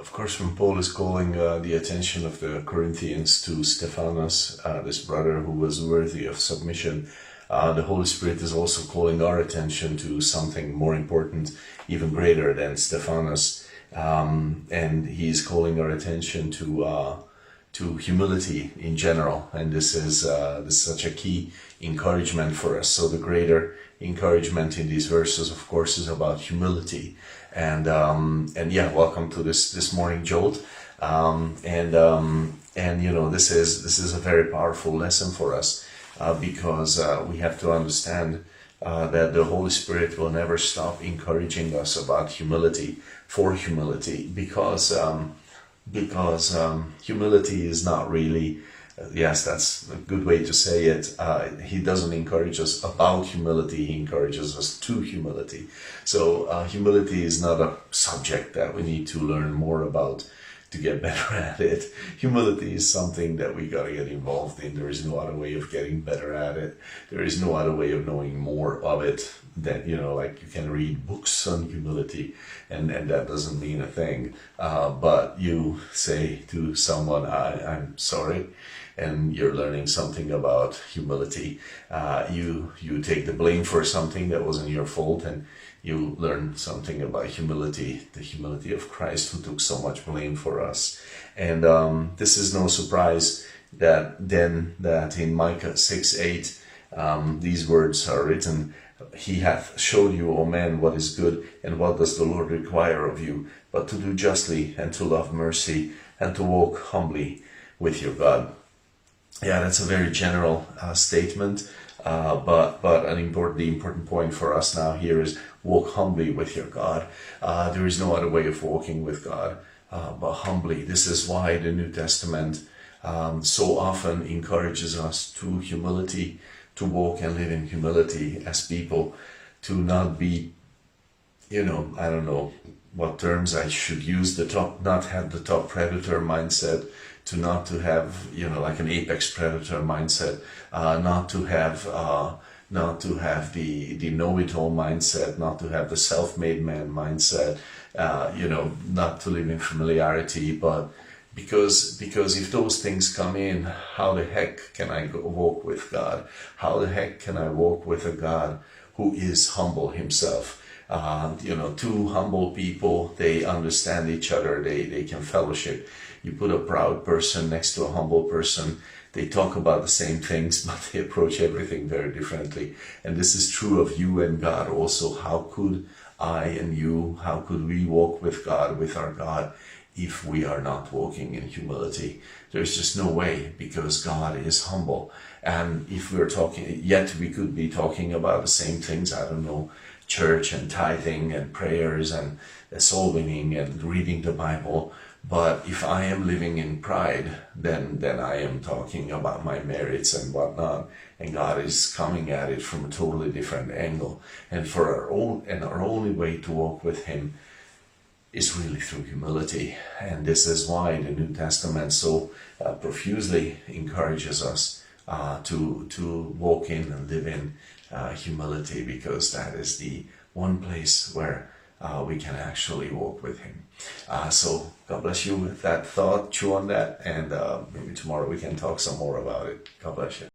Of course, when Paul is calling the attention of the Corinthians to Stephanas, this brother who was worthy of submission, the Holy Spirit is also calling our attention to something more important, even greater than Stephanas, and he is calling our attention to humility in general, and this is such a key encouragement for us. So the greater encouragement in these verses, of course, is about humility, and yeah, welcome to this morning jolt, and you know, this is a very powerful lesson for us, because we have to understand that the Holy Spirit will never stop encouraging us about humility, for humility, because humility is not really, yes, that's a good way to say it. He doesn't encourage us about humility, he encourages us to humility. So humility is not a subject that we need to learn more about to get better at it. Humility is something that we gotta get involved in. There is no other way of getting better at it. There is no other way of knowing more of it. That, you know, like you can read books on humility and that doesn't mean a thing. But you say to someone, I'm sorry, and you're learning something about humility. You take the blame for something that wasn't your fault, and you learn something about humility, the humility of Christ who took so much blame for us. And this is no surprise that in Micah 6:8 these words are written: He hath showed you, O man, what is good, and what does the Lord require of you, but to do justly, and to love mercy, and to walk humbly with your God. Yeah, that's a very general statement, but the important point for us now here is walk humbly with your God. There is no other way of walking with God but humbly. This is why the New Testament so often encourages us to humility, to walk and live in humility as people, to not be, you know, I don't know what terms I should use, not have the top predator mindset, to not to have, you know, like an apex predator mindset, not to have the know-it-all mindset, not to have the self-made man mindset, you know, not to live in familiarity, but because if those things come in, how the heck can I walk with God? How the heck can I walk with a God who is humble himself? You know, two humble people, they understand each other, they can fellowship. You put a proud person next to a humble person, they talk about the same things, but they approach everything very differently. And this is true of you and God also. How could I and you, how could we walk with God, with our God, if we are not walking in humility? There's just no way, because God is humble. And if we're talking, yet we could be talking about the same things, I don't know, church and tithing and prayers and soul winning and reading the Bible. But if I am living in pride, then I am talking about my merits and whatnot, and God is coming at it from a totally different angle. And our only way to walk with Him is really through humility. And this is why the New Testament so profusely encourages us to walk in and live in humility, because that is the one place where we can actually walk with Him. So God bless you with that thought. Chew on that, and maybe tomorrow we can talk some more about it. God bless you.